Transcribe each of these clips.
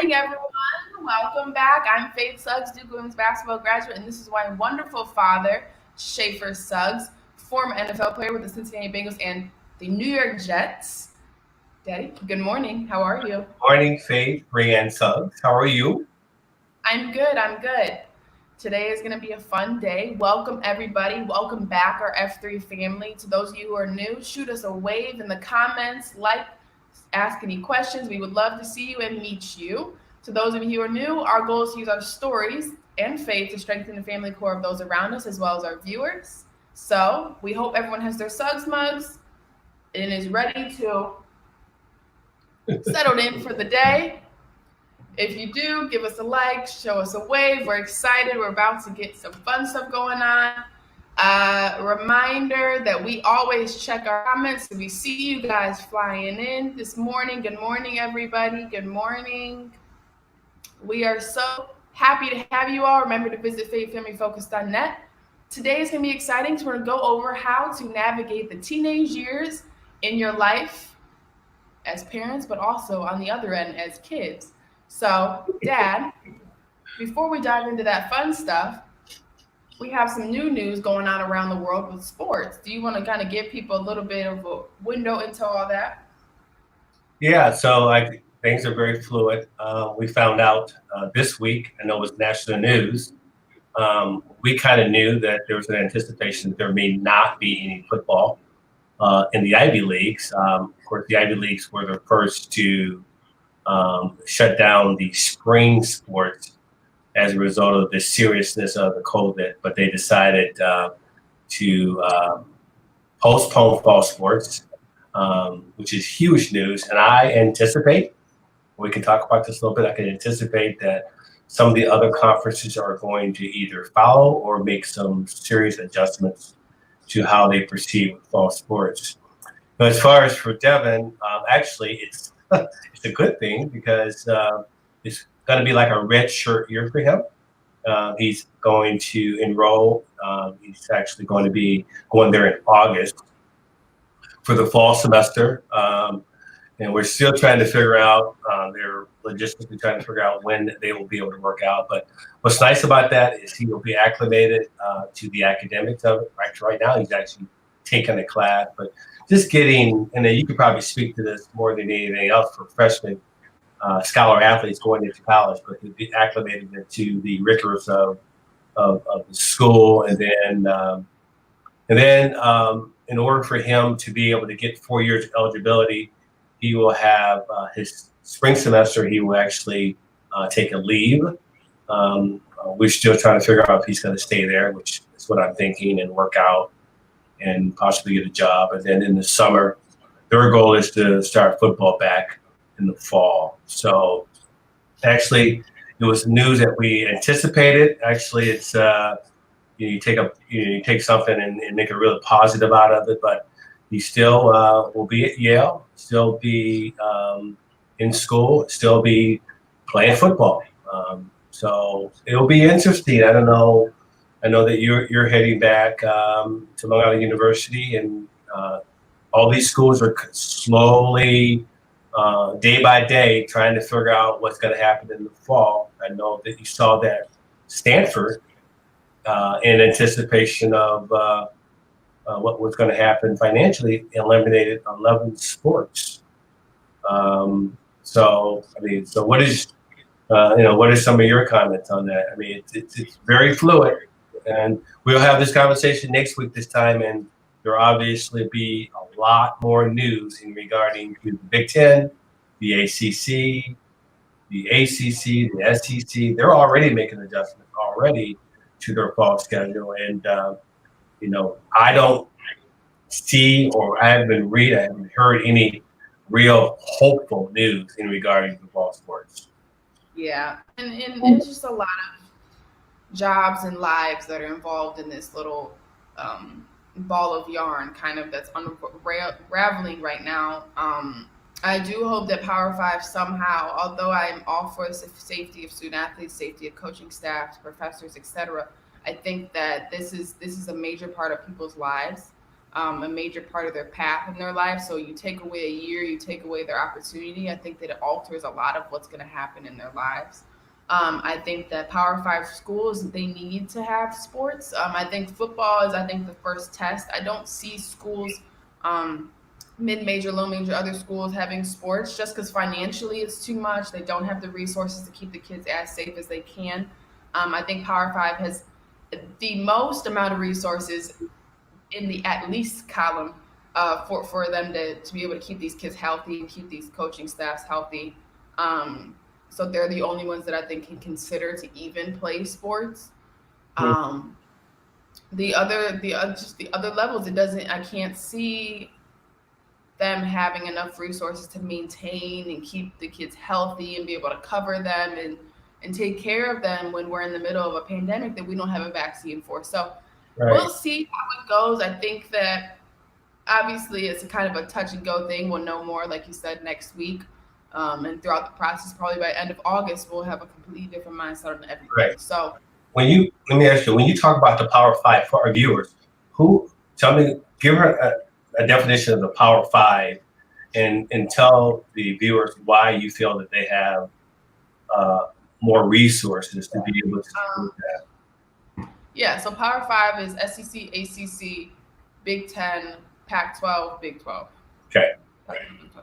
morning, everyone. Welcome back. I'm Faith Suggs, Duke Women's basketball graduate, and this is my wonderful father, Shafer Suggs, former NFL player with the Cincinnati Bengals and the New York Jets. Daddy, good morning. How are you? Morning, Faith, Brianne Suggs. How are you? I'm good. I'm good. Today is going to be a fun day. Welcome, everybody. Welcome back, our F3 family. To those of you who are new, shoot us a wave in the comments, ask any questions. We would love to see you and meet you. To those of you who are new, our goal is to use our stories and faith to strengthen the family core of those around us as well as our viewers. So we hope everyone has their Suggs mugs and is ready to settle in for the day. If you do, give us a like, show us a wave. We're excited. We're about to get some fun stuff going on. Reminder that we always check our comments. So we see you guys flying in this morning. Good morning, everybody. Good morning. We are so happy to have you all. Remember to visit faithfamilyfocus.net. Today is going to be exciting. So we're going to go over how to navigate the teenage years in your life as parents, but also on the other end as kids. So, Dad, before we dive into that fun stuff, we have some new news going on around the world with sports. Do you want to kind of give people a little bit of a window into all that? Yeah, so things are very fluid. We found out this week, I know it was national news. We kind of knew that there was an anticipation that there may not be any football in the Ivy Leagues. Of course, the Ivy Leagues were the first to shut down the spring sports as a result of the seriousness of the COVID, but they decided to postpone fall sports, which is huge news. And I anticipate, we can talk about this a little bit, I can anticipate that some of the other conferences are going to either follow or make some serious adjustments to how they proceed with fall sports. But as far as for Devin, actually, it's it's a good thing because it's going to be like a red shirt year for him. He's going to enroll. He's actually going to be going there in August for the fall semester. And we're still trying to figure out, they're logistically trying to figure out when they will be able to work out. But what's nice about that is he will be acclimated to the academics of it. Right now, he's actually taking a class, but just getting, and then you could probably speak to this more than anything else for freshmen, scholar athletes going into college, but to be acclimated into the rigors of the school. And then in order for him to be able to get 4 years of eligibility, he will have his spring semester, he will actually take a leave. We're still trying to figure out if he's going to stay there, which is what I'm thinking, and work out and possibly get a job. And then in the summer, their goal is to start football back in the fall. So actually, it was news that we anticipated. Actually, it's you take something and make a really positive out of it, but he still will be at Yale, still be in school, still be playing football. So it'll be interesting. I don't know. I know that you're heading back to Long Island University, and all these schools are slowly, day by day, trying to figure out what's going to happen in the fall. I know that you saw that Stanford, in anticipation of what was going to happen financially, eliminated 11 sports. So what is what are some of your comments on that? I mean, it's very fluid, and we'll have this conversation next week this time, and there'll obviously be a lot more news in regarding to the Big Ten, the ACC, the SEC. They're already making adjustments already to their fall schedule, and I don't see, or I haven't heard any real hopeful news in regarding to fall sports. Yeah, and it's just a lot of jobs and lives that are involved in this little ball of yarn kind of that's unraveling right now. I do hope that Power Five somehow, although I'm all for the safety of student athletes, safety of coaching staff, professors, etc., I think that this is a major part of people's lives. a major part of their path in their life. So you take away a year, you take away their opportunity. I think that it alters a lot of what's going to happen in their lives. I think that Power Five schools, they need to have sports. I think football is, I think, the first test. I don't see schools, um, mid-major, low-major, other schools having sports just because financially it's too much. They don't have the resources to keep the kids as safe as they can. I think Power Five has the most amount of resources in the at least column for them to be able to keep these kids healthy and keep these coaching staffs healthy. Um, so they're the only ones that I think can consider to even play sports. Um, just the other levels, it doesn't. I can't see them having enough resources to maintain and keep the kids healthy and be able to cover them and take care of them when we're in the middle of a pandemic that we don't have a vaccine for. So Right. we'll see how it goes. I think that obviously it's a kind of a touch and go thing. We'll know more, like you said, next week. And throughout the process, probably by end of August, we'll have a completely different mindset on everything. Right. So Let me ask you, when you talk about the Power Five for our viewers, give her a definition of the Power Five, and tell the viewers why you feel that they have more resources to be able to do um, that. yeah, so Power Five is SEC, ACC, Big Ten, Pac-12, Big 12. Okay.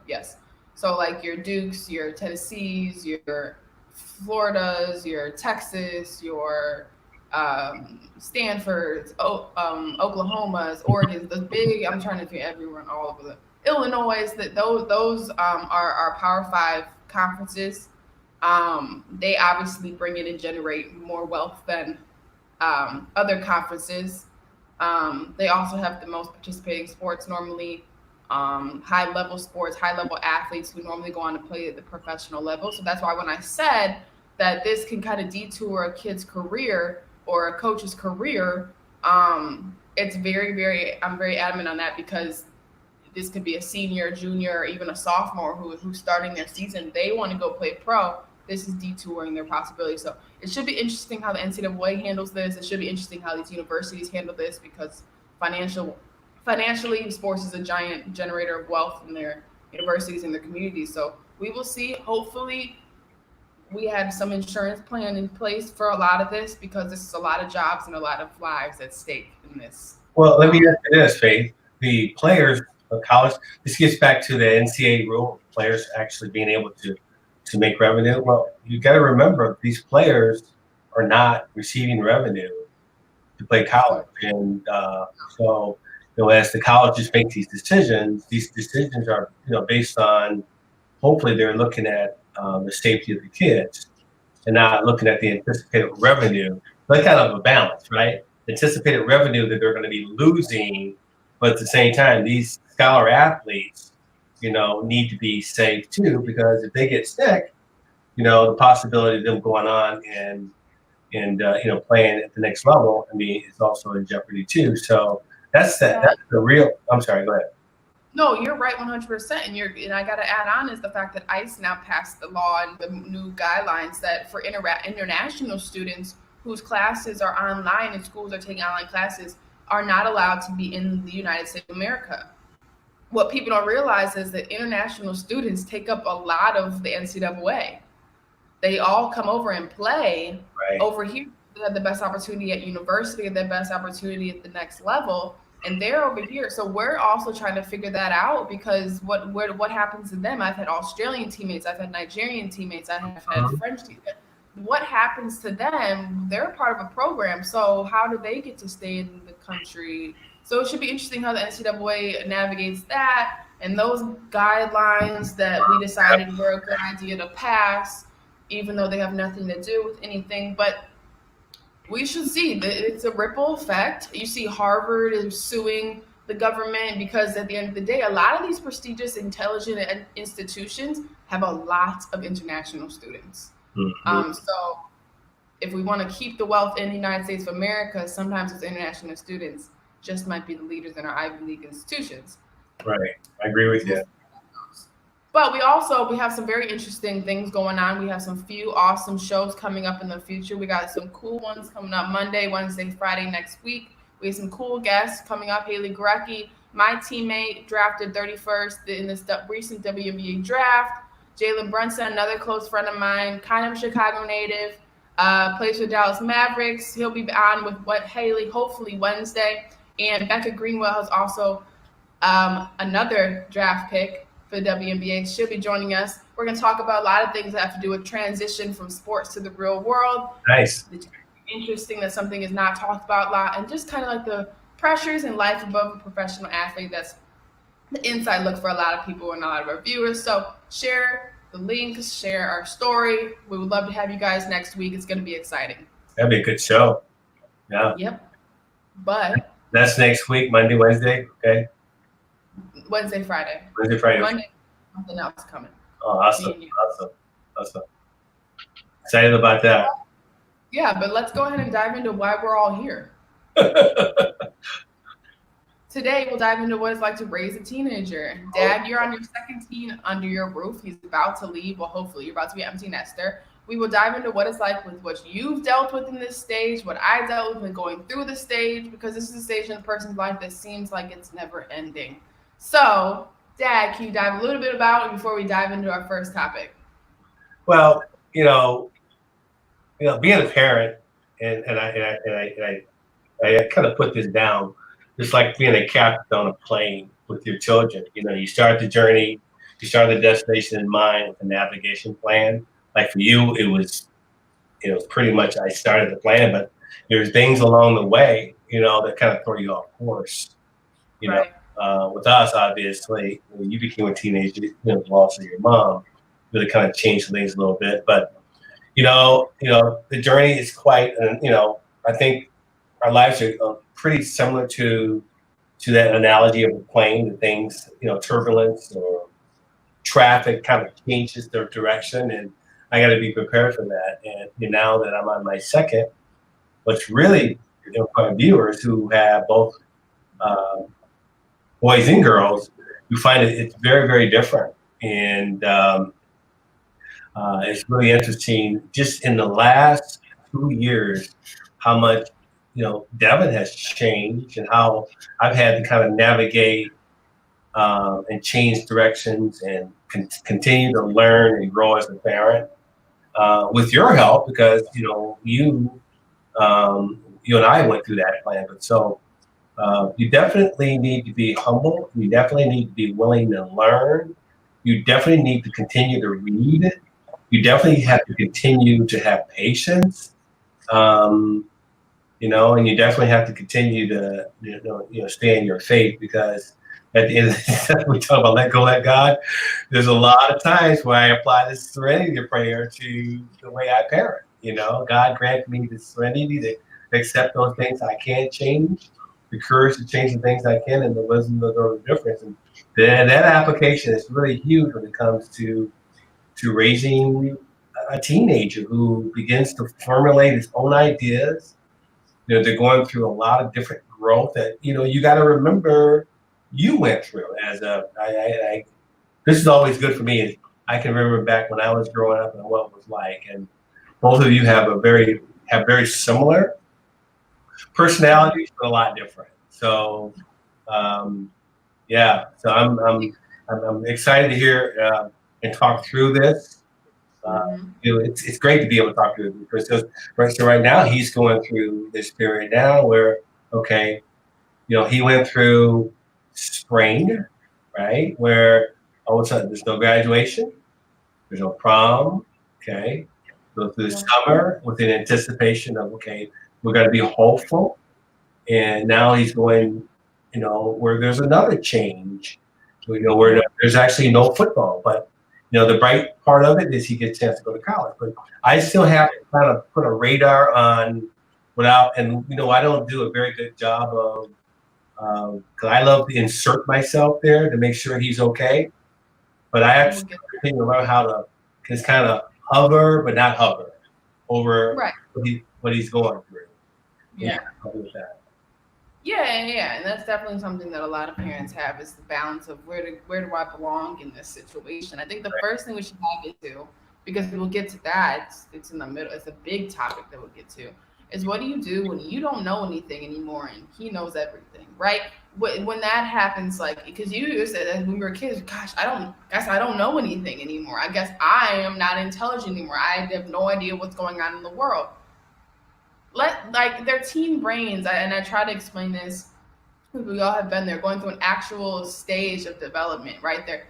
Yes. So like your Dukes, your Tennessees, your Floridas, your Texas, your Stanfords, Oklahomas, Oregon's, the big. I'm trying to think everyone all over the Illinois. That those are Power Five conferences. They obviously bring in and generate more wealth than other conferences. They also have the most participating sports normally, high level sports, high level athletes who normally go on to play at the professional level. So that's why when I said that this can kind of detour a kid's career or a coach's career, it's I'm very adamant on that because this could be a senior, junior, or even a sophomore who's starting their season. They want to go play pro. This is detouring their possibility. So it should be interesting how the NCAA handles this. It should be interesting how these universities handle this because financially, sports is a giant generator of wealth in their universities and their communities. So we will see. Hopefully, we have some insurance plan in place for a lot of this because this is a lot of jobs and a lot of lives at stake in this. Well, let me ask you this, Faith. The players of college, this gets back to the NCAA rule, players actually being able to make revenue. Well, you got to remember these players are not receiving revenue to play college. And so, as the colleges make these decisions are, based on, hopefully they're looking at the safety of the kids and not looking at the anticipated revenue. Like kind of a balance, right? Anticipated revenue that they're going to be losing, but at the same time, these scholar athletes, need to be safe too, because if they get sick, the possibility of them going on and playing at the next level, I mean, is also in jeopardy too. So that's the real. I'm sorry. Go ahead. No, you're right 100%. And I got to add on is the fact that ICE now passed the law and the new guidelines that for international students whose classes are online and schools are taking online classes are not allowed to be in the United States of America. What people don't realize is that international students take up a lot of the NCAA. They all come over and play Right. over here. They have the best opportunity at university, the best opportunity at the next level, and they're over here. So we're also trying to figure that out because what happens to them? I've had Australian teammates, I've had Nigerian teammates, I have had French teammates. What happens to them? They're part of a program, so how do they get to stay in the country? So it should be interesting how the NCAA navigates that and those guidelines that we decided were a good idea to pass, even though they have nothing to do with anything. But we should see that it's a ripple effect. You see Harvard is suing the government because at the end of the day, a lot of these prestigious, intelligent institutions have a lot of international students. So if we want to keep the wealth in the United States of America, sometimes those international students just might be the leaders in our Ivy League institutions. Right. I agree with you. But we have some very interesting things going on. We have some few awesome shows coming up in the future. We got some cool ones coming up Monday, Wednesday, Friday next week. We have some cool guests coming up. Haley Gurecki My teammate drafted 31st in this recent WNBA draft. Jalen Brunson, another close friend of mine, kind of a Chicago native, plays for Dallas Mavericks. He'll be on with what Haley hopefully Wednesday. And Becca Greenwell has also another draft pick for the WNBA. She'll be joining us. We're going to talk about a lot of things that have to do with transition from sports to the real world. Nice. It's interesting that something is not talked about a lot, and just kind of like the pressures in life above a professional athlete. That's the inside look for a lot of people and a lot of our viewers. So share the links, share our story. We would love to have you guys next week. It's going to be exciting. That'd be a good show. Yeah. Yep. But that's next week, Monday, Wednesday. Okay. Wednesday, Friday. Wednesday, Friday. Monday, something else coming. Oh, awesome. Excited about that. Yeah, but let's go ahead and dive into why we're all here. Today, we'll dive into what it's like to raise a teenager. Dad, you're on your second teen under your roof. He's about to leave. Well, hopefully, you're about to be empty nester. We will dive into what it's like with what you've dealt with in this stage, what I dealt with when going through the stage, because this is a stage in a person's life that seems like it's never ending. So, Dad, can you dive a little bit about it before we dive into our first topic? Well, being a parent, and I kind of put this down. It's like being a captain on a plane with your children. You start the journey, you start the destination in mind with a navigation plan. Like for you, it was pretty much I started the plan, but there's things along the way, that kind of throw you off course. Right. With us, obviously, when you became a teenager, the loss of your mom really kind of changed things a little bit. But the journey is quite, I think our lives are pretty similar to that analogy of a plane. The things, turbulence or traffic kind of changes their direction, and I got to be prepared for that. And now that I'm on my second, what's really for viewers who have both boys and girls, you find it's very, very different. And it's really interesting just in the last 2 years, how much, Devin has changed and how I've had to kind of navigate and change directions and continue to learn and grow as a parent with your help, because, you and I went through that plan. But so you definitely need to be humble. You definitely need to be willing to learn. You definitely need to continue to read. You definitely have to continue to have patience, and you definitely have to continue to, stay in your faith, because at the end of the day, we talk about let go, let God. There's a lot of times where I apply this serenity prayer to the way I parent. God grant me the serenity to accept those things I can't change, the courage to change the things I can, and the wisdom to know the difference. And then that application is really huge when it comes to raising a teenager who begins to formulate his own ideas. They're going through a lot of different growth that, you got to remember you went through as this is always good for me. I can remember back when I was growing up and what it was like. And both of you have very similar personalities, but a lot different. So, so I'm excited to hear and talk through this. It's great to be able to talk to him, because so right now he's going through this period now where, okay, he went through spring, right, where all of a sudden there's no graduation, there's no prom, okay, go through the summer with an anticipation of, okay, we're going to be hopeful, and now he's going, where there's another change, where there's actually no football, but the bright part of it is he gets a chance to go to college. But I still have to kind of put a radar on and I don't do a very good job of, because I love to insert myself there to make sure he's okay. But I have to continue to learn how to just kind of hover, but not hover over what he's going through. Yeah. Yeah, and that's definitely something that a lot of parents have, is the balance of where do I belong in this situation. I think the first thing we should dive into, because we'll get to that, it's in the middle, it's a big topic that we'll get to, is what do you do when you don't know anything anymore and he knows everything, right? When that happens, like, because you said that when we were kids, gosh, I don't know anything anymore. I guess I am not intelligent anymore. I have no idea what's going on in the world. Like their teen brains, and I try to explain this, we all have been there, going through an actual stage of development, right? Their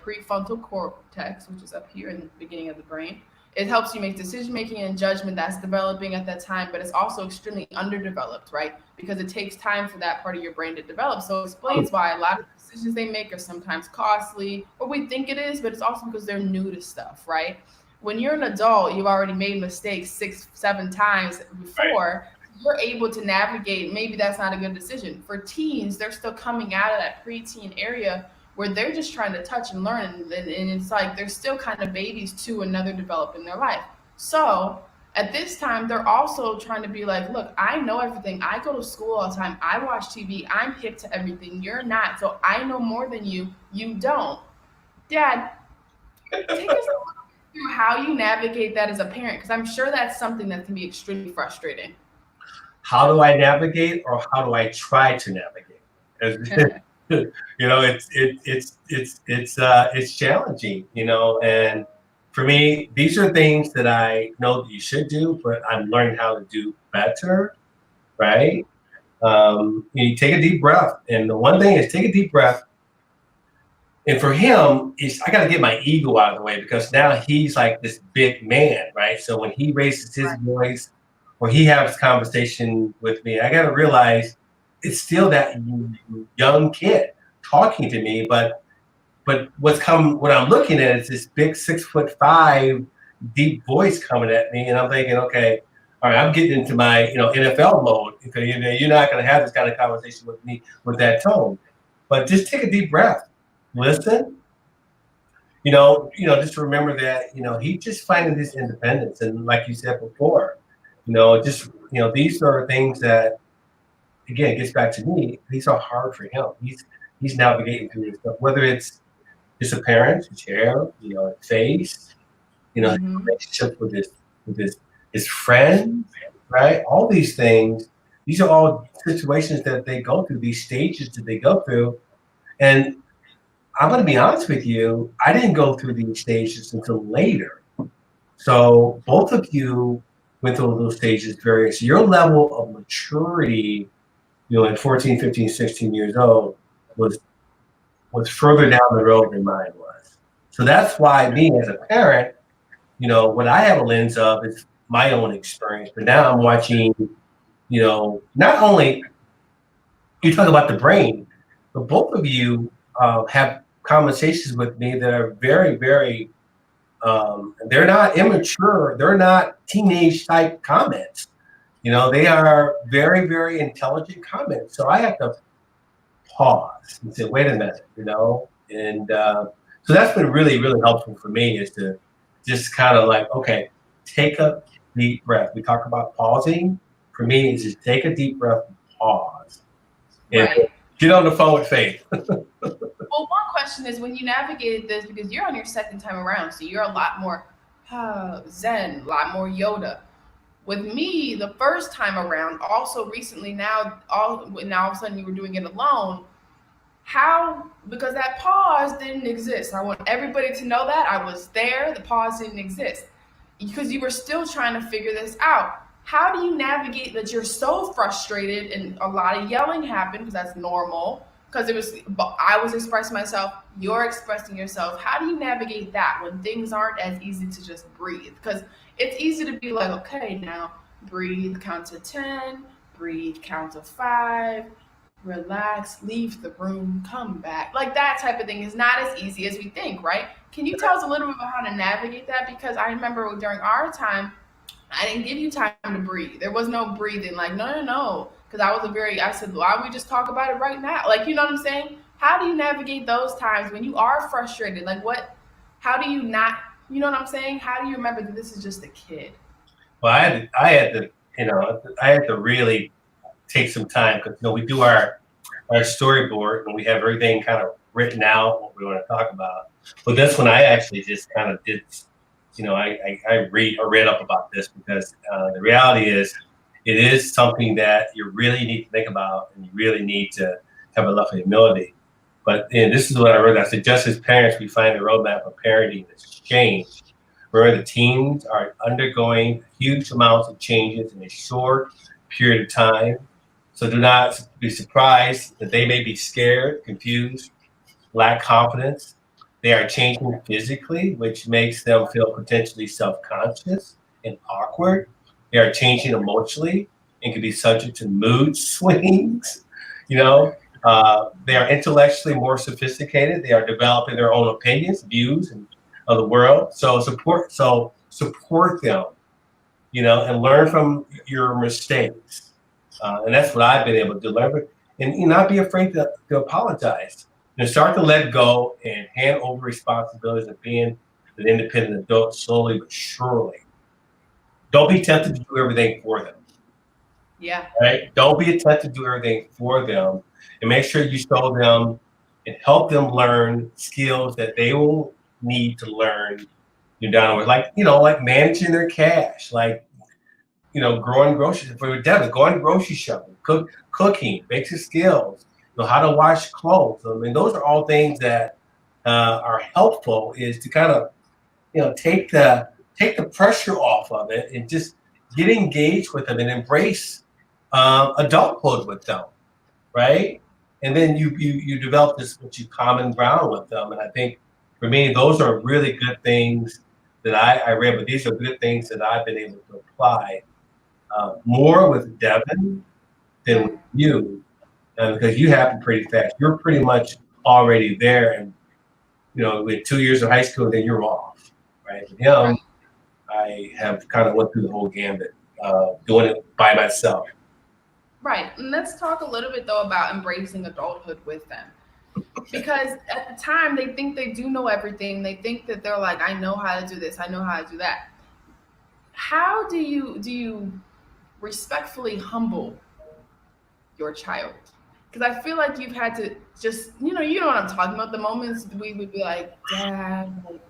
prefrontal cortex, which is up here in the beginning of the brain. It helps you make decision making and judgment, that's developing at that time, but it's also extremely underdeveloped, right? Because it takes time for that part of your brain to develop. So it explains why a lot of decisions they make are sometimes costly, or we think it is, but it's also because they're new to stuff, right? When you're an adult, you've already made mistakes 6, 7 times Right. before, you're able to navigate. Maybe that's not a good decision. For teens, they're still coming out of that preteen area where they're just trying to touch and learn, and it's like they're still kind of babies to another develop in their life. So at this time, they're also trying to be like, look, I know everything. I go to school all the time. I watch TV. I'm hip to everything. You're not. So I know more than you. You don't. Dad, take us through how you navigate that as a parent, because I'm sure that's something that can be extremely frustrating. How do I navigate, or how do I try to navigate? It's challenging, and for me, these are things that I know that you should do, but I'm learning how to do better, right? You take a deep breath, and the one thing is take a deep breath. And for him, I got to get my ego out of the way, because now he's like this big man, right? So when he raises his voice or he has conversation with me, I got to realize it's still that young kid talking to me, but what I'm looking at is this big 6'5" deep voice coming at me, and I'm thinking, okay, all right, I'm getting into my NFL mode, because you're not going to have this kind of conversation with me with that tone. But just take a deep breath, listen. Just remember that he's just finding his independence, and like you said before, these are things that, again, it gets back to me. These are hard for him. He's navigating through this stuff, whether it's his appearance, his hair, his face, his Mm-hmm. relationship with his friends, right? All these things. These are all situations that they go through. These stages that they go through, and I'm going to be honest with you. I didn't go through these stages until later. So both of you went through those stages various. Your level of maturity, at 14, 15, 16 years old was further down the road than mine was. So that's why me as a parent, what I have a lens of is my own experience. But now I'm watching, not only you talk about the brain, but both of you have conversations with me that are very, very, they're not immature. They're not teenage type comments. They are very, very intelligent comments. So I have to pause and say, wait a minute, and so that's been really, really helpful for me, is to just kind of like, okay, take a deep breath. We talk about pausing. For me, is just take a deep breath, and pause, and Right. get on the phone with Faith. Well, one question is, when you navigated this, because you're on your second time around, so you're a lot more Zen, a lot more Yoda. With me, the first time around, also recently, now all of a sudden you were doing it alone. How, because that pause didn't exist. I want everybody to know that I was there. The pause didn't exist because you were still trying to figure this out. How do you navigate that you're so frustrated and a lot of yelling happened, because that's normal, because I was expressing myself, you're expressing yourself. How do you navigate that when things aren't as easy to just breathe? Because it's easy to be like, okay, now breathe, count to 10, breathe, count to 5, relax, leave the room, come back. Like that type of thing is not as easy as we think, right? Can you tell us a little bit about how to navigate that? Because I remember during our time, I didn't give you time to breathe. There was no breathing. Like, no, no, no. Because I said, why don't we just talk about it right now? Like, you know what I'm saying? How do you navigate those times when you are frustrated? Like, how do you not, you know what I'm saying? How do you remember that this is just a kid? Well, I had to really take some time, because we do our storyboard, and we have everything kind of written out what we want to talk about. But this one, I actually just kind of did. I read up about this, because the reality is, it is something that you really need to think about, and you really need to have a level of humility. But this is what I wrote. I said, just as parents, we find the roadmap of parenting has changed. Where the teens are undergoing huge amounts of changes in a short period of time. So do not be surprised that they may be scared, confused, lack confidence. They are changing physically, which makes them feel potentially self-conscious and awkward. They are changing emotionally and can be subject to mood swings. You know, they are intellectually more sophisticated. They are developing their own opinions, views, and of the world. So support them, and learn from your mistakes. And that's what I've been able to learn. And not be afraid to apologize. Start to let go and hand over responsibilities of being an independent adult slowly but surely. Don't be tempted to do everything for them. Yeah. Right? Don't be tempted to do everything for them, and make sure you show them and help them learn skills that they will need to learn down the way. Like managing their cash, like growing groceries for your debit, going grocery shopping, cooking, basic skills, how to wash clothes. I mean, those are all things that are helpful. Is to kind of take the pressure off of it and just get engaged with them and embrace adulthood with them, right? And then you develop this what you common ground with them. And I think for me, those are really good things that I read, but these are good things that I've been able to apply more with Devin than with you, because you happen pretty fast. You're pretty much already there, and with 2 years of high school, then you're off, right? With him, I have kind of went through the whole gambit, doing it by myself. Right. And let's talk a little bit though about embracing adulthood with them. Because at the time they think they do know everything. They think that they're like, I know how to do this, I know how to do that. How do you respectfully humble your child? Because I feel like you've had to just, you know what I'm talking about. The moments we would be like, Dad, like,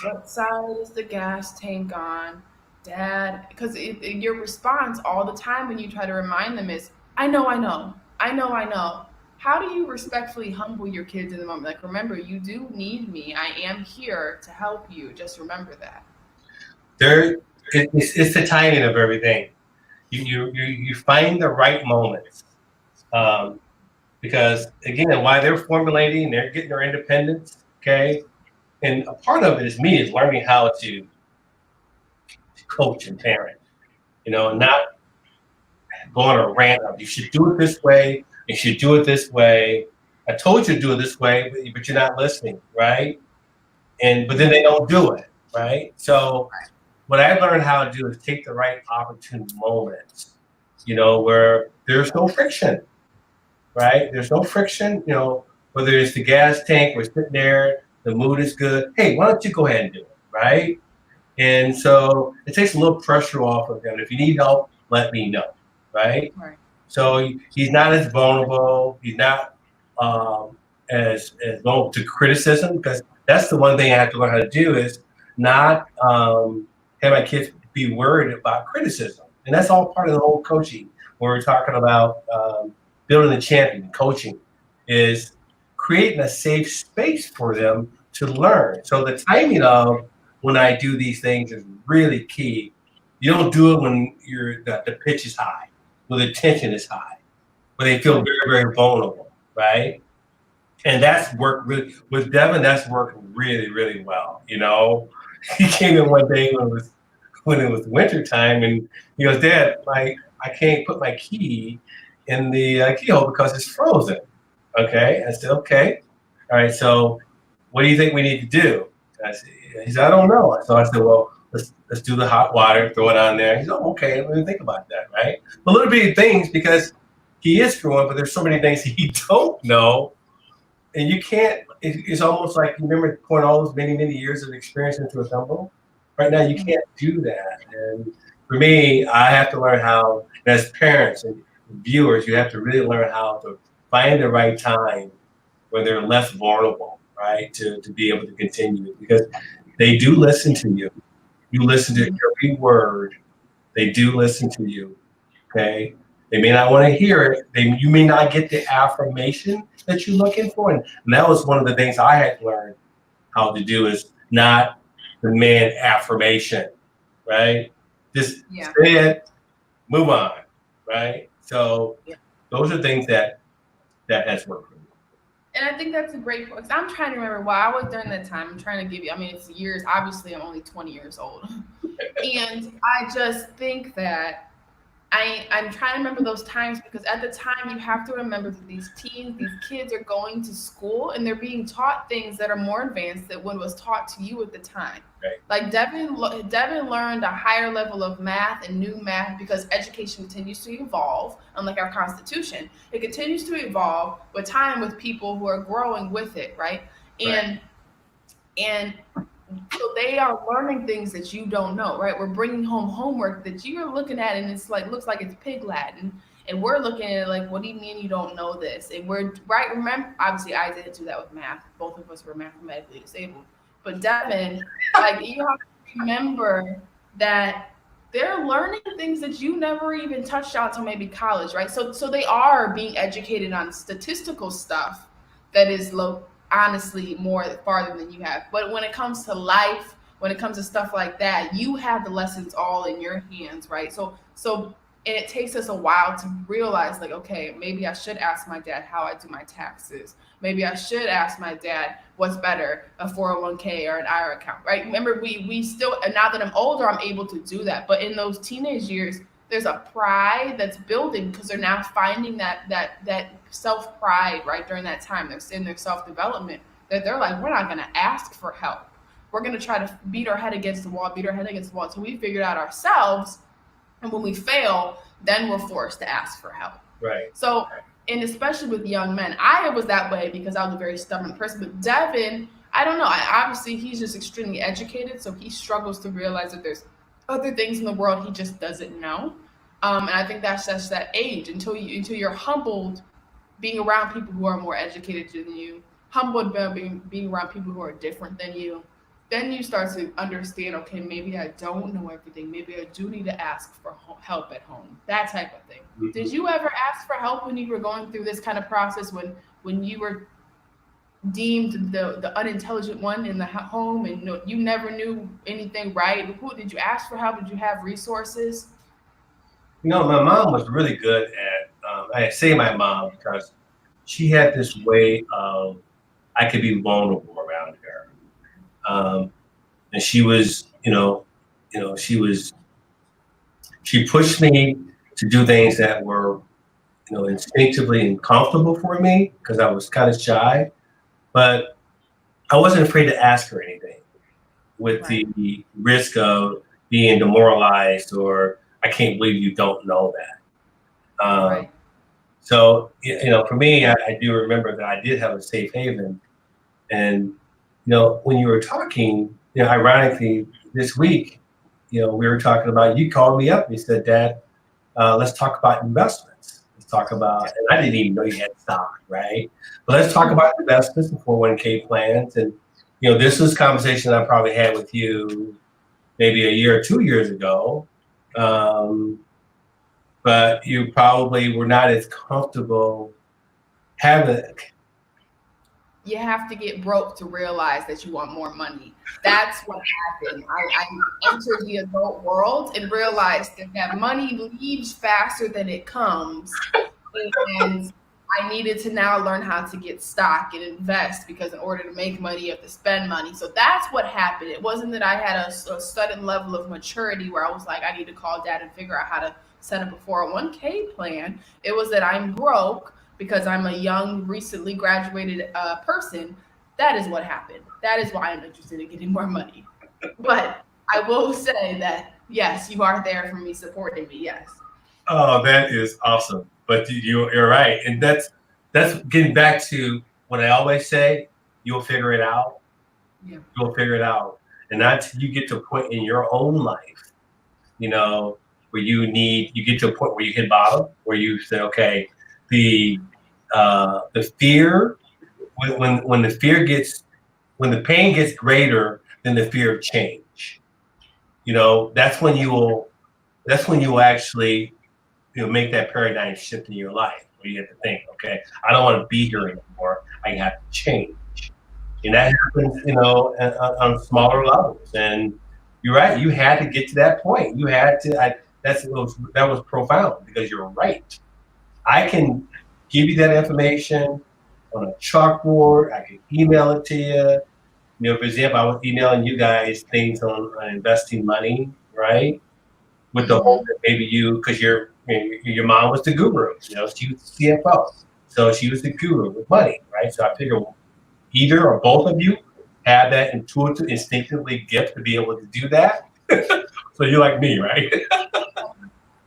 what side is the gas tank on? Dad, because your response all the time when you try to remind them is, I know, I know, I know, I know. How do you respectfully humble your kids in the moment? Like, remember, you do need me. I am here to help you. Just remember that. It's the timing of everything. You find the right moments, um, because again, while they're formulating, they're getting their independence. Okay, and a part of it is me is learning how to coach and parent. Not go on a rant of you should do it this way, you should do it this way. I told you to do it this way, but you're not listening, right? But then they don't do it, right? So what I learned how to do is take the right opportune moments, where there's no friction, right? There's no friction, whether it's the gas tank, we're sitting there, the mood is good. Hey, why don't you go ahead and do it, right? And so it takes a little pressure off of him. If you need help, let me know, right? Right. So he's not as vulnerable. He's not as vulnerable to criticism, because that's the one thing I have to learn how to do is not have my kids be worried about criticism. And that's all part of the whole coaching. When we're talking about building the champion, coaching is creating a safe space for them to learn. So the timing of when I do these things is really key. You don't do it when the pitch is high, when the tension is high, when they feel very, very vulnerable, right? And that's worked really with Devin. That's worked really, really well. He came in one day when it was winter time, and he goes, "Dad, I can't put my key in the keyhole because it's frozen." Okay, I said, "Okay, all right. So, what do you think we need to do?" He said, "I don't know." So I said, "Well, let's do the hot water, throw it on there." He said, "Oh, okay, let me think about that." Right, a little bit of things, because he is growing, but there's so many things he don't know, and you can't. It's almost like, you remember pouring all those many, many years of experience into a tumble. Right now, you can't do that. And for me, I have to learn how. And as parents and viewers, you have to really learn how to find the right time where they're less vulnerable, right, to be able to continue, because they do listen to you. You listen to every word. They do listen to you. Okay. They may not want to hear it. You may not get the affirmation that you're looking for. And that was one of the things I had learned how to do is not demand affirmation, right? Just Yeah. say it, move on, right? So Yeah. those are things that has worked for me. And I think that's a great point. 'Cause I'm trying to remember why I was during that time. I'm trying to give you, I mean, it's years. Obviously, I'm only 20 years old. And I just think that I'm trying to remember those times because at the time you have to remember that these teens, these kids are going to school and they're being taught things that are more advanced than what was taught to you at the time. Right. Like Devin learned a higher level of math and new math because education continues to evolve, unlike our Constitution. It continues to evolve with time with people who are growing with it, right? Right. And so they are learning things that you don't know, right? We're bringing home homework that you're looking at and it's like looks like it's pig Latin, and we're looking at it like, what do you mean you don't know this? And we're right. Remember, obviously, I didn't do that with math. Both of us were mathematically disabled, but Devin, like you have to remember that they're learning things that you never even touched on until maybe college, right? So they are being educated on statistical stuff that is low, honestly, more farther than you have. But when it comes to life, when it comes to stuff like that, you have the lessons all in your hands, right? So and it takes us a while to realize, like, okay, maybe I should ask my dad how I do my taxes. Maybe I should ask my dad what's better, a 401k or an IRA account, right? Remember, we still, and now that I'm older, I'm able to do that. But in those teenage years, there's a pride that's building because they're now finding that self pride right during that time. They're in their self development that they're like, we're not going to ask for help. We're going to try to beat our head against the wall, until we figure it out ourselves. And when we fail, then we're forced to ask for help. Right. So, and especially with young men, I was that way because I was a very stubborn person. But Devin, I don't know. Obviously, he's just extremely educated, so he struggles to realize that there's other things in the world he just doesn't know. And I think that's just that age until you're humbled being around people who are more educated than you, humbled by being around people who are different than you. Then you start to understand, okay, maybe I don't know everything. Maybe I do need to ask for help at home, that type of thing. Mhm. Did you ever ask for help when you were going through this kind of process when you were deemed the unintelligent one in the home and you never knew anything, right? Who did you ask for help? Did you have resources? My mom was really good at, I say my mom because she had this way of, I could be vulnerable around her. And she was, she pushed me to do things that were, instinctively uncomfortable for me because I was kind of shy, but I wasn't afraid to ask her anything with Right. the risk of being demoralized or I can't believe you don't know that. Right. So, for me, I do remember that I did have a safe haven. And, when you were talking, ironically, this week, we were talking about, you called me up and you said, Dad, let's talk about investments. Let's talk about, and I didn't even know you had stock, right? But let's talk about investments and 401k plans. And, this was a conversation I probably had with you maybe a year or 2 years ago. But you probably were not as comfortable having. You have to get broke to realize that you want more money. That's what happened. I entered the adult world and realized that money leaves faster than it comes. And I needed to now learn how to get stock and invest because in order to make money, you have to spend money. So that's what happened. It wasn't that I had a sudden level of maturity where I was like, I need to call dad and figure out how to set up a 401k plan. It was that I'm broke because I'm a young, recently graduated person. That is what happened. That is why I'm interested in getting more money. But I will say that, yes, you are there for me, supporting me, yes. Oh, that is awesome. But you're right. And that's getting back to what I always say, you'll figure it out. Yeah. You'll figure it out. And until you get to a point in your own life, where you get to a point where you hit bottom, where you say, okay, the fear, when the pain gets greater than the fear of change, that's when you will actually, make that paradigm shift in your life where you have to think, okay, I don't want to be here anymore. I have to change. And that happens, on smaller levels. And you're right. You had to get to that point. You had to. That was profound because you're right. I can give you that information on a chalkboard. I can email it to you. For example, I was emailing you guys things on investing money, right? With the hope that maybe because your mom was the guru. She was the CFO, so she was the guru with money, right? So I figured either or both of you have that intuitive, instinctively gift to be able to do that. So you're like me, right?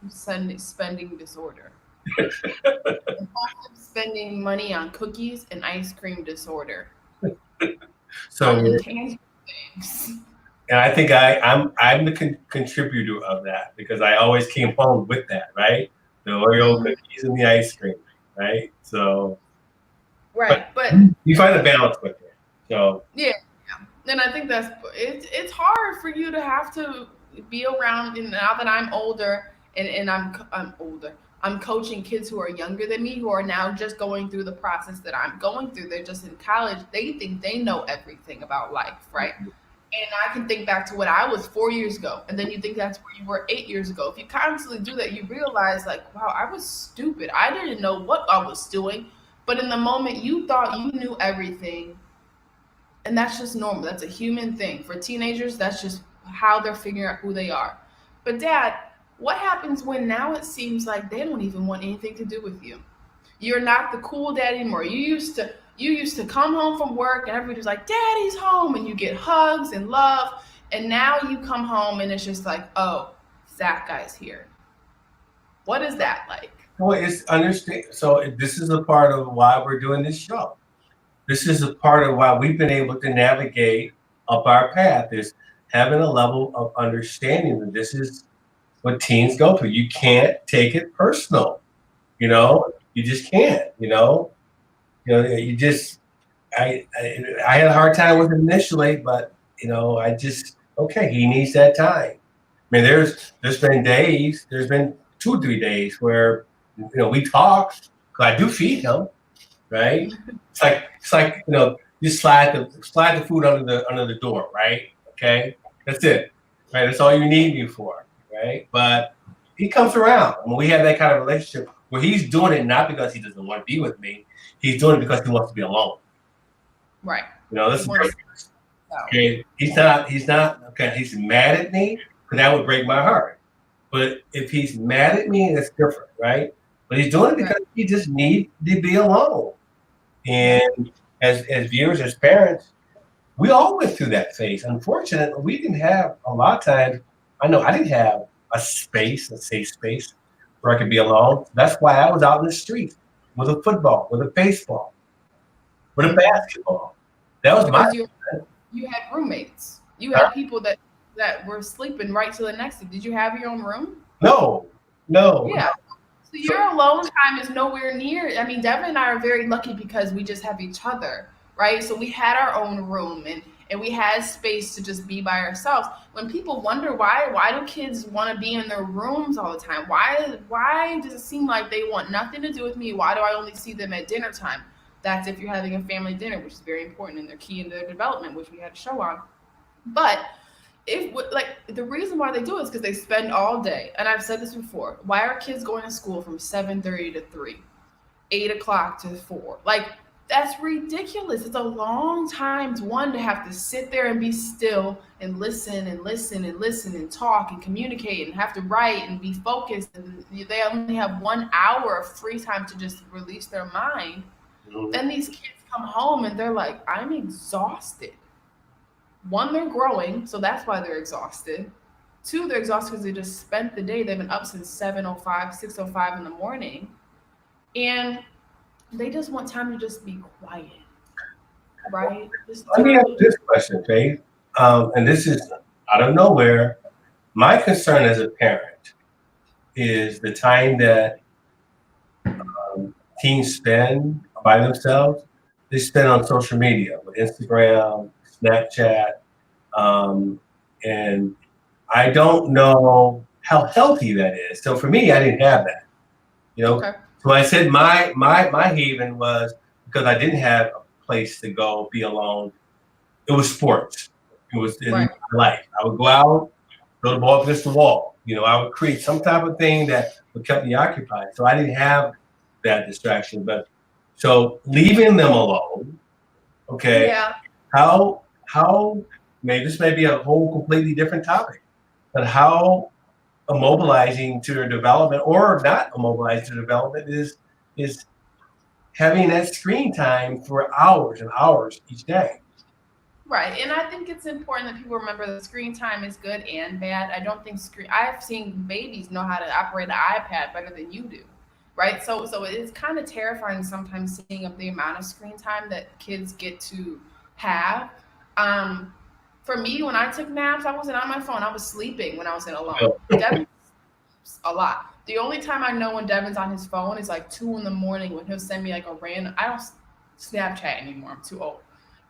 Spending disorder. Spending money on cookies and ice cream disorder. So Intangible things. And I think I'm the contributor of that because I always came home with that, right? The Oreo cookies and the ice cream, right? So, right, but you find a balance with it. So yeah, and I think it's hard for you to have to be around. And now that I'm older, and I'm older, I'm coaching kids who are younger than me who are now just going through the process that I'm going through. They're just in college. They think they know everything about life, right? And I can think back to what I was 4 years ago, and then you think that's where you were 8 years ago. If you constantly do that, you realize, like, wow, I was stupid. I didn't know what I was doing, but in the moment, you thought you knew everything, and that's just normal. That's a human thing. For teenagers, that's just how they're figuring out who they are. But Dad, what happens when now it seems like they don't even want anything to do with you? You're not the cool dad anymore. You used to come home from work and everybody's like, Daddy's home, and you get hugs and love. And now you come home and it's just like, oh, that guy's here. What is that like? well, it's understand. So this is a part of why we're doing this show. This is a part of why we've been able to navigate up our path is having a level of understanding that this is what teens go through. You can't take it personal. You just can't. You just I had a hard time with it initially, but I just okay. He needs that time. I mean, there's been 2 or 3 days where we talk. 'Cause I do feed him, right? It's like you slide the food under the door, right? Okay, that's it, right? That's all you need me for, right? But he comes around when we have that kind of relationship where he's doing it not because he doesn't want to be with me, he's doing it because he wants to be alone. Right. This is okay. He's not okay. He's mad at me, because that would break my heart. But if he's mad at me, that's different, right? But he's doing it because he just needs to be alone. And as viewers, as parents, we all went through that phase. Unfortunately, we didn't have a lot of times. I know I didn't have a safe space where I could be alone. That's why I was out in the street with a football, with a baseball, with a basketball. That was because you had roommates. You had people that were sleeping right to the next to you. Did you have your own room? No. Yeah. So your alone time is nowhere near. I mean, Devin and I are very lucky because we just have each other, right? So we had our own room and we had space to just be by ourselves. When people wonder why do kids want to be in their rooms all the time? Why does it seem like they want nothing to do with me? Why do I only see them at dinner time? That's if you're having a family dinner, which is very important and they're key in their development, which we had a show on. But the reason why they do it is because they spend all day, and I've said this before. Why are kids going to school from 7:30 to 3, 8 o'clock to 4? Like, that's ridiculous. It's a long time to have to sit there and be still and listen and listen and listen and talk and communicate and have to write and be focused. And they only have 1 hour of free time to just release their mind. Then these kids come home and they're like, I'm exhausted. 1, they're growing, so that's why they're exhausted. 2, they're exhausted because they just spent the day. They've been up since 7:05, 6:05 in the morning. And they just want time to just be quiet, right? Let me ask this question, Faith. And this is out of nowhere. My concern as a parent is the time that teens spend by themselves. They spend on social media with Instagram, Snapchat, and I don't know how healthy that is. So for me, I didn't have that. You know, Okay. so I said my haven was because I didn't have a place to go be alone. It was sports. It was in Right. my life. I would go out, throw the ball against the wall. You know, I would create some type of thing that would keep me occupied. So I didn't have that distraction. But so leaving them alone, okay, Yeah. how maybe this may be a whole completely different topic, but how immobilizing to their development or not immobilizing to development is having that screen time for hours and hours each day. Right. And I think it's important that people remember that screen time is good and bad. I don't think screen I've seen babies know how to operate an iPad better than you do. Right? So it's kind of terrifying sometimes seeing of the amount of screen time that kids get to have. Um for me, when I took naps, I wasn't on my phone. I was sleeping when I was in alone. Devin a lot. The only time I know when Devin's on his phone is like 2 in the morning when he'll send me like a random. I don't Snapchat anymore. I'm too old.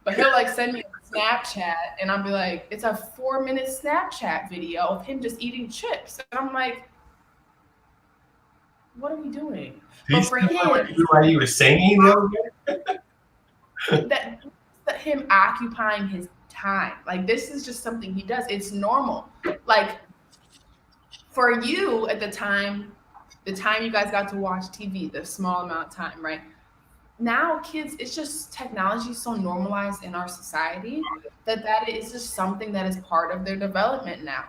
But he'll like send me a Snapchat, and I'll be like, it's a 4 minute Snapchat video of him just eating chips, and I'm like, what are we doing? Do you But see for what him, you were singing the other day? that him occupying his time, like this is just something he does. It's normal. Like for you at the time you guys got to watch TV, the small amount of time, right? Now kids, it's just technology is so normalized in our society that that is just something that is part of their development now.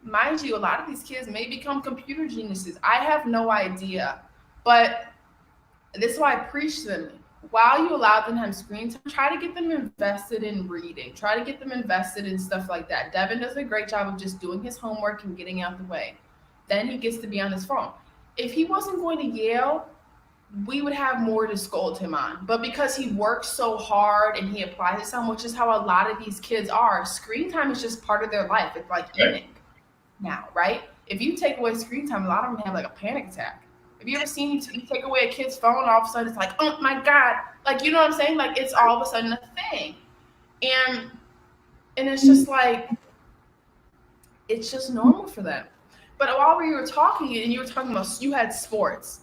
Mind you, a lot of these kids may become computer geniuses. I have no idea, but this is why I preach to them. While you allow them to have screen time, try to get them invested in reading. Try to get them invested in stuff like that. Devin does a great job of just doing his homework and getting out the way. Then he gets to be on his phone. If he wasn't going to Yale, we would have more to scold him on. But because he works so hard and he applies himself, which is how a lot of these kids are, screen time is just part of their life. It's like Right. eating now, right? If you take away screen time, a lot of them have like a panic attack. Have you ever seen you take away a kid's phone, all of a sudden it's like, oh my God. Like, you know what I'm saying? Like, it's all of a sudden a thing. And it's just like, it's just normal for them. But while we were talking and you were talking about, you had sports.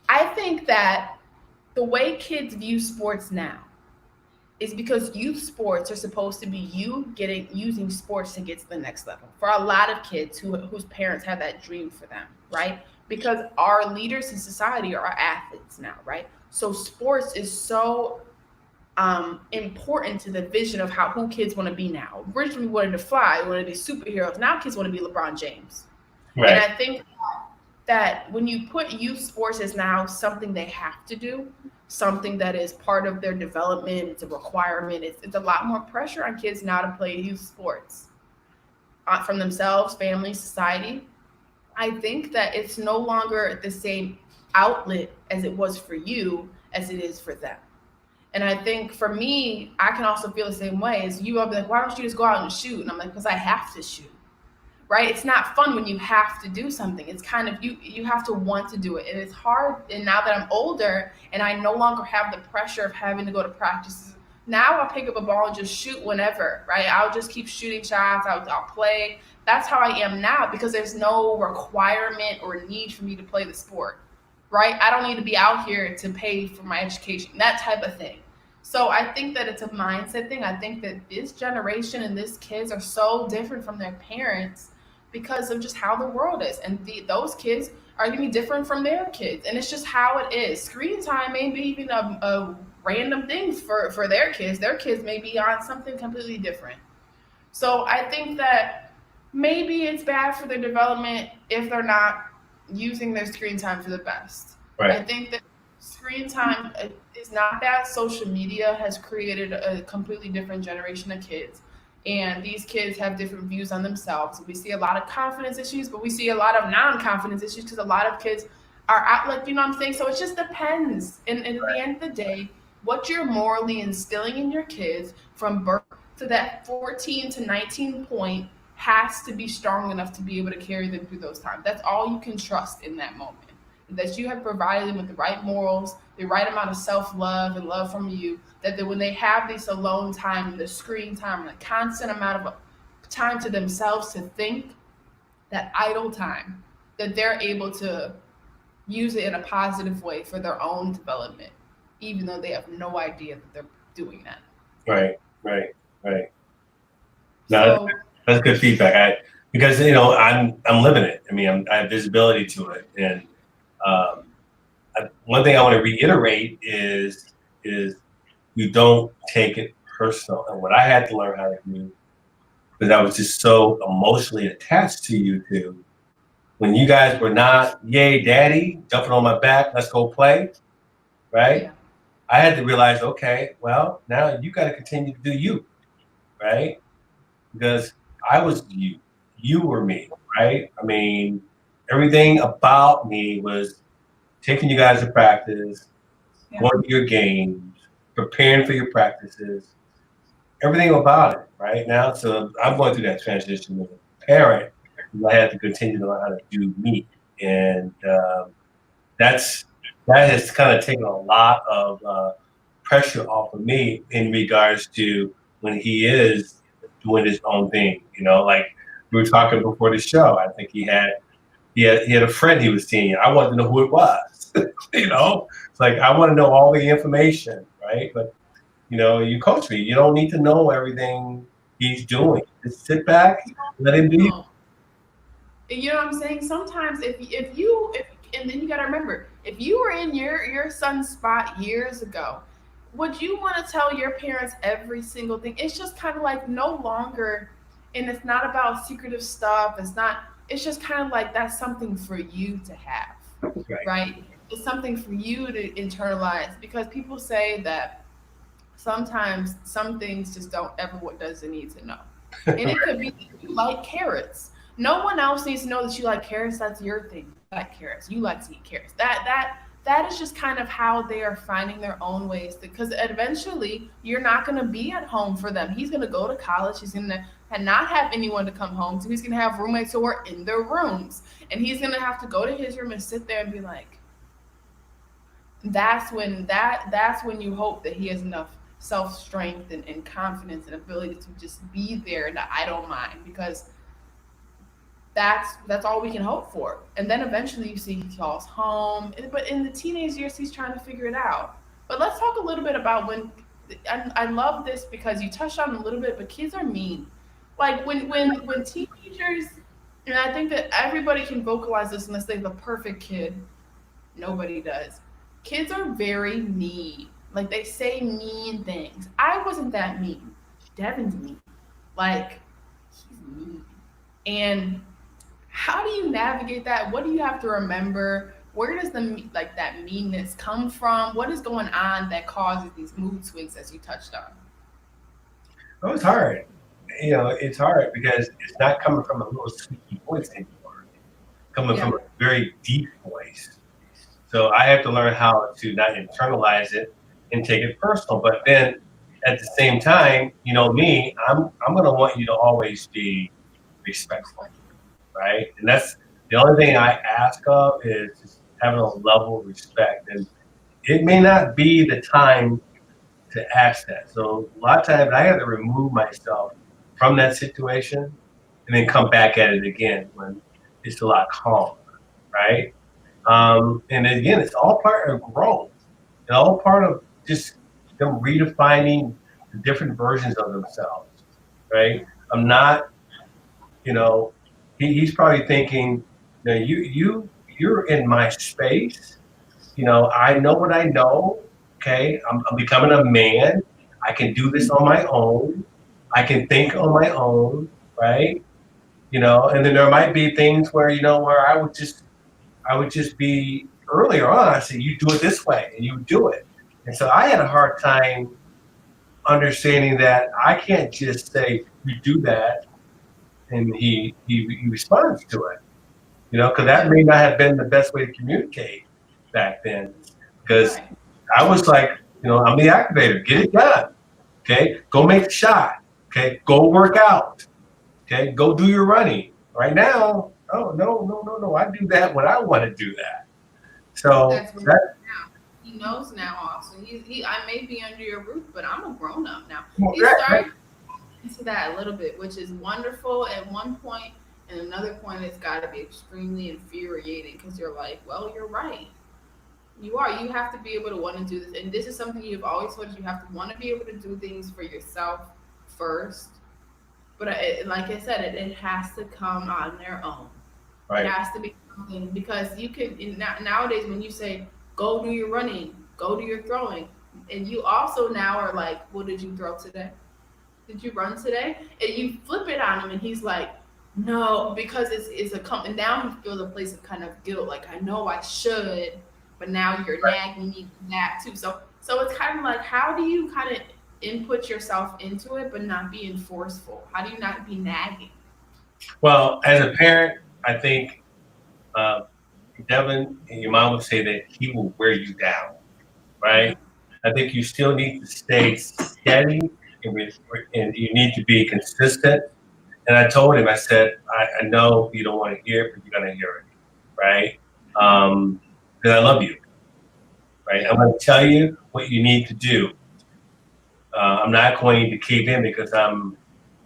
I think that the way kids view sports now is because youth sports are supposed to be you getting using sports to get to the next level. For a lot of kids whose parents have that dream for them, right? Because our leaders in society are athletes now, right? So sports is so important to the vision of how who kids want to be now. Originally, we wanted to fly, we wanted to be superheroes. Now, kids want to be LeBron James, and Right. I think that when you put youth sports as now something they have to do, something that is part of their development, it's a requirement. It's a lot more pressure on kids now to play youth sports from themselves, family, society. I think that it's no longer the same outlet as it was for you as it is for them. And I think for me, I can also feel the same way as you. I'll be like, why don't you just go out and shoot? And I'm like, because I have to shoot, right? It's not fun when you have to do something. It's kind of you have to want to do it, and it's hard. And now that I'm older and I no longer have the pressure of having to go to practices, now I'll pick up a ball and just shoot whenever, right? I'll just keep shooting shots. I'll play. That's how I am now because there's no requirement or need for me to play the sport, right? I don't need to be out here to pay for my education, that type of thing. So I think that it's a mindset thing. I think that this generation and these kids are so different from their parents because of just how the world is. And those kids are going to be different from their kids. And it's just how it is. Screen time may be even a random thing for their kids. Their kids may be on something completely different. So I think that maybe it's bad for their development if they're not using their screen time for the best. I Right. think that screen time is not bad. Social media has created a completely different generation of kids. And these kids have different views on themselves. We see a lot of confidence issues, but we see a lot of non confidence issues because a lot of kids are out, like, you know what I'm saying? So it just depends. And at the end of the day, what you're morally instilling in your kids from birth to that 14 to 19 point has to be strong enough to be able to carry them through those times. That's all you can trust in that moment. That you have provided them with the right morals, the right amount of self-love and love from you, that when they have this alone time, the screen time, the constant amount of time to themselves to think, that idle time, that they're able to use it in a positive way for their own development, even though they have no idea that they're doing that. Right, right, right. No, So, that's good feedback. Because I'm living it. I mean, I have visibility to it, and um, one thing I want to reiterate is you don't take it personal. And what I had to learn how to do, because I was just so emotionally attached to you two, when you guys were not, yay, daddy, jumping on my back, let's go play, right? yeah, I had to realize, okay, well, now you got to continue to do you, right? Because I was you, you were me, right? I mean, everything about me was taking you guys to practice, yeah, going to your games, preparing for your practices, everything about it, right? Now, so I'm going through that transition as a parent. I had to continue to learn how to do me, and that's that has kind of taken a lot of pressure off of me in regards to when he is doing his own thing. Like we were talking before the show. I think he had a friend he was seeing. I wanted to know who it was. It's like I want to know all the information, right? But you coach me. You don't need to know everything he's doing. Just sit back, let him do. no. You know what I'm saying? Sometimes if and then you got to remember, if you were in your son's spot years ago, would you want to tell your parents every single thing? It's just kind of like no longer, and it's not about secretive stuff. It's just kind of like that's something for you to have, Right. right? It's something for you to internalize because people say that sometimes some things just don't ever what does it need to know. And it could be that you like carrots. No one else needs to know that you like carrots. That's your thing. You like carrots. You like to eat carrots. That is just kind of how they are finding their own ways because eventually you're not going to be at home for them. He's going to go to college. He's going to not have anyone to come home to. He's going to have roommates who are in their rooms. And he's going to have to go to his room and sit there and be like, that's when you hope that he has enough self strength and confidence and ability to just be there and I don't mind because that's all we can hope for. And then eventually you see he calls home. But in the teenage years he's trying to figure it out. But let's talk a little bit about when I love this because you touched on it a little bit, but kids are mean. Like when teenagers and I think that everybody can vocalize this unless they have a perfect kid. Nobody does. Kids are very mean. Like they say mean things. I wasn't that mean. Devin's mean. Like he's mean. And how do you navigate that? What do you have to remember? Where does that meanness come from? What is going on that causes these mood swings as you touched on? Oh, it's hard. It's hard because it's not coming from a little squeaky voice anymore. Coming from Yeah. a very deep voice. So I have to learn how to not internalize it and take it personal. But then at the same time, me, I'm gonna want you to always be respectful, right? And that's the only thing I ask of is just having a level of respect. And it may not be the time to ask that. So a lot of times I have to remove myself from that situation and then come back at it again when it's a lot calmer, right? And again, it's all part of growth. It's all part of just them redefining the different versions of themselves, right? I'm not, you know, he's probably thinking, you're in my space. I know what I know. Okay, I'm becoming a man. I can do this on my own. I can think on my own, right? And then there might be things where where I would just be earlier on. I say, you do it this way, and you do it. And so I had a hard time understanding that I can't just say you do that, and he responds to it. Because that Yeah. may not have been the best way to communicate back then. Because Right. I was like, I'm the activator. Get it done. Okay, go make the shot. Okay, go work out. Okay, go do your running. Right now, oh no, no, no, no. I do that when I want to do that. So That's what that he knows now. Also, I may be under your roof, but I'm a grown up now. He's right, right. starting into that a little bit, which is wonderful. At one point, And another point, it's got to be extremely infuriating because you're like, well, you're right. You are. You have to be able to want to do this. And this is something you've always told us. You have to want to be able to do things for yourself first. But like I said, it has to come on their own. It Right. has to be something because you can, nowadays, when you say, go do your running, go do your throwing, and you also now are like, well, did you throw today? Did you run today? And you flip it on him, and he's like, no, because it's a come. And now he feels a place of kind of guilt, like I know I should, but now you're nagging me for that too. So it's kind of like, how do you kind of input yourself into it, but not being forceful? How do you not be nagging? Well, as a parent, I think uh, Devin and your mom would say that he will wear you down, Yeah. right? I think you still need to stay steady and you need to be consistent. And I told him, I said, I know you don't want to hear it, but you're going to hear it, right? Because I love you, right? I'm Yeah. going to tell you what you need to do. I'm not going to cave in because I'm,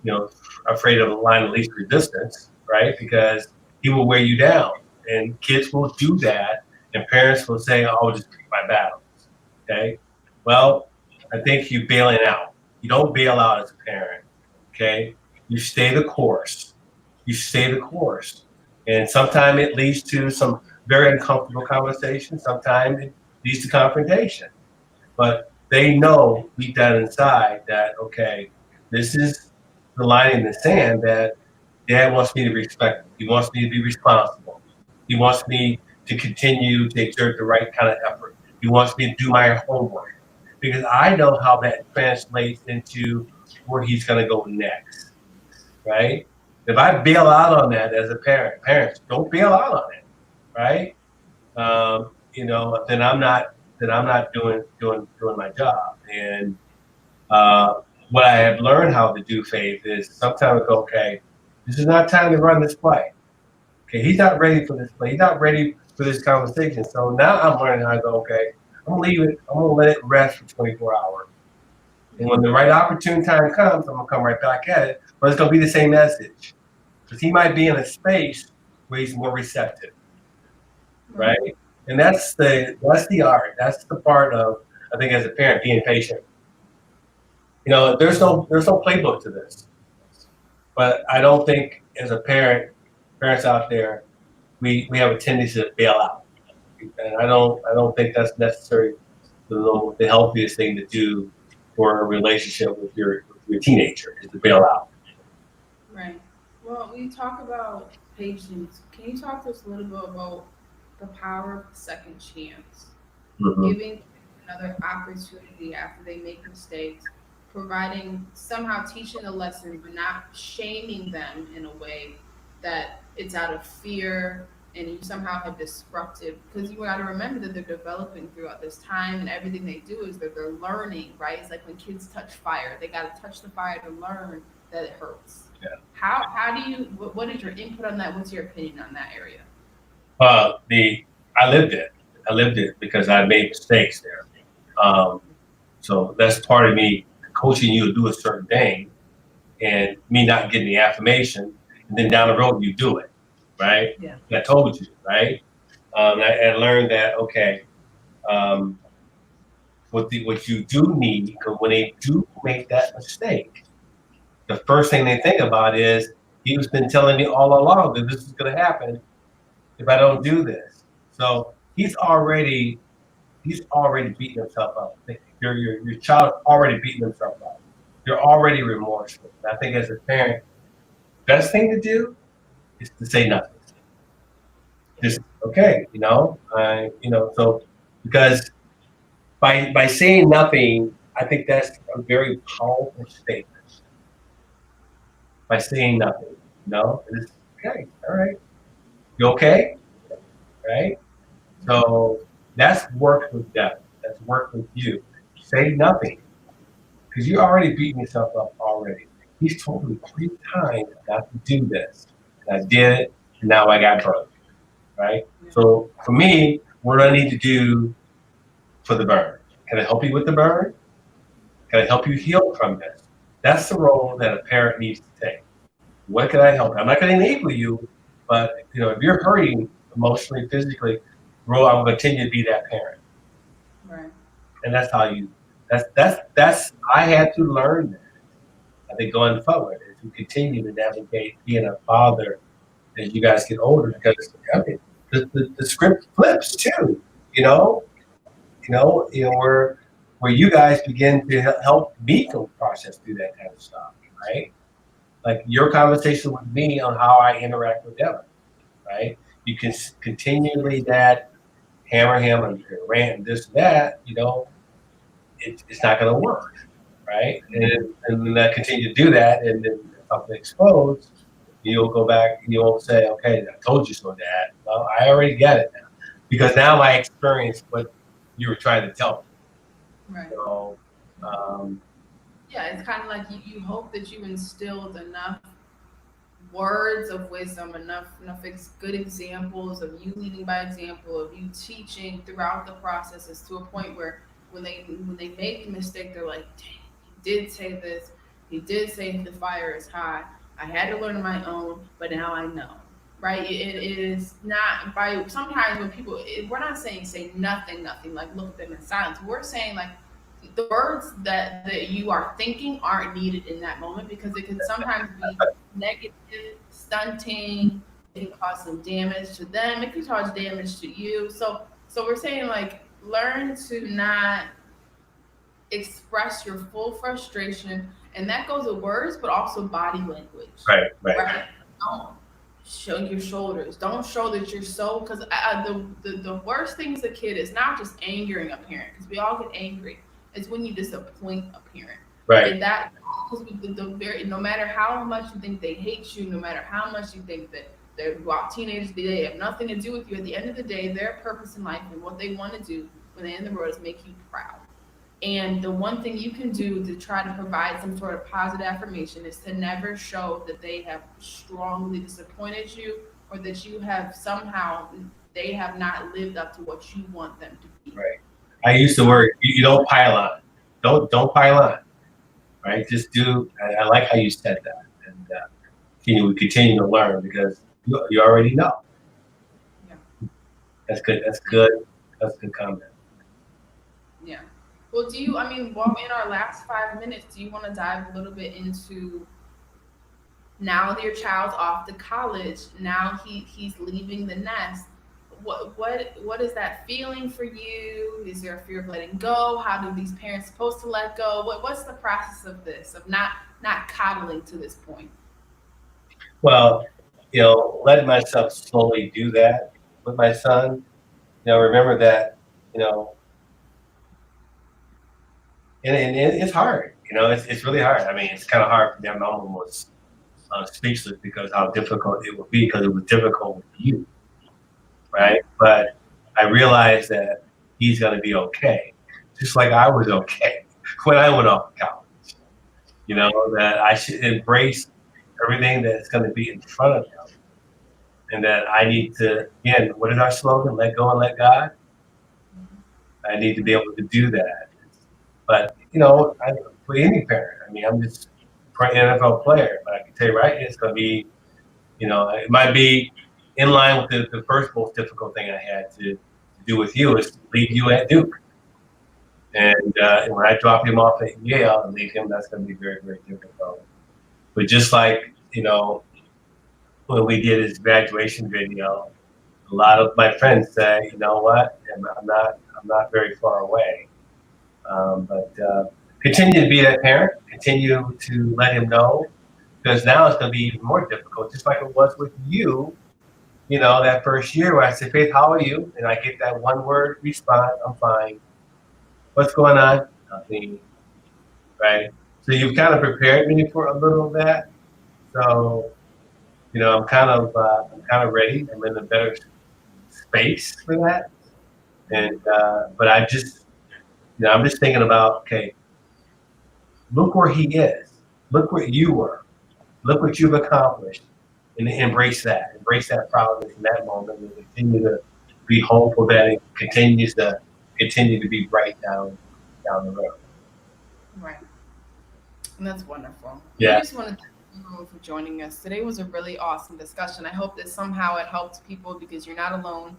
you know, afraid of the line of least resistance, right? Because he will wear you down, and kids will do that, and parents will say, "Oh, I'll just pick my battles." Okay. Well, I think you bailing out. You don't bail out as a parent. Okay. You stay the course. You stay the course, and sometimes it leads to some very uncomfortable conversations. Sometimes it leads to confrontation, but they know deep down inside that, okay, this is the line in the sand that dad wants me to respect. He wants me to be responsible. He wants me to continue to exert the right kind of effort. He wants me to do my homework because I know how that translates into where he's going to go next, right? If I bail out on that as a parent, parents don't bail out on it, right? Then I'm not doing my job. And uh, what I have learned how to do, Faith, is sometimes go, okay, this is not time to run this play. Okay, he's not ready for this play. He's not ready for this conversation. So now I'm learning how to go, okay, I'm gonna leave it. I'm gonna let it rest for 24 hours. And when the right opportune time comes, I'm gonna come right back at it. But it's gonna be the same message because he might be in a space where he's more receptive, Right. right? And that's the art. That's the part of, I think, as a parent, being patient. There's no playbook to this, but I don't think as a parents out there, we have a tendency to bail out, and I don't think that's necessarily the healthiest thing to do for a relationship with your teenager is to bail out. Right. Well, we talk about patience. Can you talk to us a little bit about the power of the second chance? Hmm. Giving another opportunity after they make mistakes, providing somehow teaching a lesson, but not shaming them in a way that it's out of fear and you somehow have disruptive because you got to remember that they're developing throughout this time and everything they do is that they're learning, right? It's like when kids touch fire, they got to touch the fire to learn that it hurts. Yeah. How do you what is your input on that? What's your opinion on that area? The I lived it. I lived it because I made mistakes there. Um, so that's part of me coaching you to do a certain thing and me not getting the affirmation, and then down the road you do it, right? Yeah. I told you, right? I learned that, okay, um, what you do need, because when they do make that mistake, the first thing they think about is he was been telling me all along that this is going to happen if I don't do this. So he's already beating himself up. Your child already beating himself up. You're already remorseful. And I think as a parent, best thing to do is to say nothing. Just okay, so because by saying nothing, I think that's a very powerful statement. By saying nothing, it's okay, all right, you okay, right? So that's worked with them. That's worked with you. Say nothing because you're already beating yourself up already. He's told me 3 times not to do this, and I did it, and now I got broke, right? So for me, what do I need to do for the burn? Can I help you with the burn? Can I help you heal from this? That's the role that a parent needs to take. What can I help? I'm not going to enable you, but if you're hurting emotionally, physically, bro, I'm going to continue to be that parent. Right. And that's how you. That's. I had to learn that. I think going forward, as you continue to navigate being a father as you guys get older, because I mean, the script flips too. You know, where you guys begin to help me go process through that kind of stuff, right? Like your conversation with me on how I interact with Devin, right? You can continually that hammer him and rant and this and that, it's not going to work, right? And then I continue to do that, and then if something explodes, you'll go back and you'll say, "Okay, I told you so, Dad." Well, I already get it now because now I experienced what you were trying to tell me. Right. So, um, Yeah, it's kind of like you hope that you instilled enough words of wisdom, enough good examples of you leading by example, of you teaching throughout the processes to a point where when they make a mistake, they're like, "Dang, he did say this. He did say the fire is hot. I had to learn on my own, but now I know." Right? It is not by sometimes when people we're not saying say nothing like look at them in silence. We're saying like the words that you are thinking aren't needed in that moment because it can sometimes be negative, stunting. It can cause some damage to them. It can cause damage to you. So we're saying like learn to not express your full frustration, and that goes with words, but also body language. right, right, Right? Don't show your shoulders. Don't show that you're so because the worst thing as a kid is not just angering a parent because we all get angry. It's when you disappoint a parent, right, and that because the very no matter how much you think they hate you, no matter how much you think that they're well, teenagers, they have nothing to do with you. At the end of the day, their purpose in life and what they want to do when they end the world is make you proud. And the one thing you can do to try to provide some sort of positive affirmation is to never show that they have strongly disappointed you or that you have somehow they have not lived up to what you want them to be. right. I use the word you don't pile on. Don't pile on. Right? Just do. I like how you said that, and we continue to learn because you already know. Yeah. That's good. That's good. That's a good comment. Yeah. Well, do you, I mean, well, in our last 5 minutes, do you want to dive a little bit into now that your child's off to college, now he's leaving the nest. What is that feeling for you? Is there a fear of letting go? How do these parents supposed to let go? What's the process of this of not coddling to this point? Well, letting myself slowly do that with my son. Remember that. You know, and it's hard. It's really hard. I mean, it's kind of hard for them. I'm almost speechless because how difficult it would be because it was difficult with you, right? But I realized that he's going to be okay, just like I was okay when I went off to college. That I should embrace everything that's going to be in front of him, and that I need to, again, what is our slogan? Let go and let God. I need to be able to do that. But, for any parent, I mean, I'm just an NFL player, but I can tell you right, it's going to be, it might be in line with the first most difficult thing I had to do with you is to leave you at Duke. And when I drop him off at Yale and leave him, that's going to be very, very difficult. But just like, when we did his graduation video, a lot of my friends say, you know what, I'm not very far away. But continue to be that parent, continue to let him know, because now it's going to be even more difficult, just like it was with you, that first year where I said, Faith, how are you? And I get that one word response, I'm fine. What's going on? Nothing, right? So you've kind of prepared me for a little of that. So, I'm kind of ready. I'm in a better space for that. And, but I'm just thinking about, okay, look where he is. Look where you were. Look what you've accomplished. And embrace that. Embrace that proudness in that moment and continue to be hopeful that it continues to be bright down the road. Right. And that's wonderful. We Yeah. just want to everyone for joining us. Today was a really awesome discussion. I hope that somehow it helped people because you're not alone.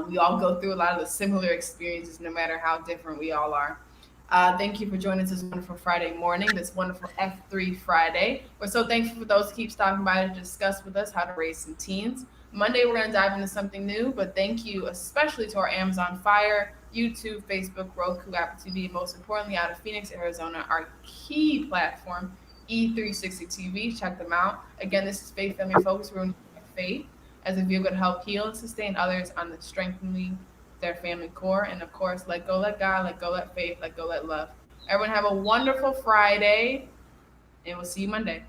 We all go through a lot of the similar experiences, no matter how different we all are. Thank you for joining us this wonderful Friday morning, this wonderful F3 Friday. We're so thankful for those who keep stopping by to discuss with us how to raise some teens. Monday, we're going to dive into something new, but thank you especially to our Amazon Fire, YouTube, Facebook, Roku, Apple TV, and most importantly, out of Phoenix, Arizona, our key platform, E360 TV. Check them out. Again, this is Faith Family Focus. We're going to faith as a vehicle to help heal and sustain others on the strengthening their family core. And of course, let go, let God, let go, let faith, let go, let love. Everyone have a wonderful Friday, and we'll see you Monday.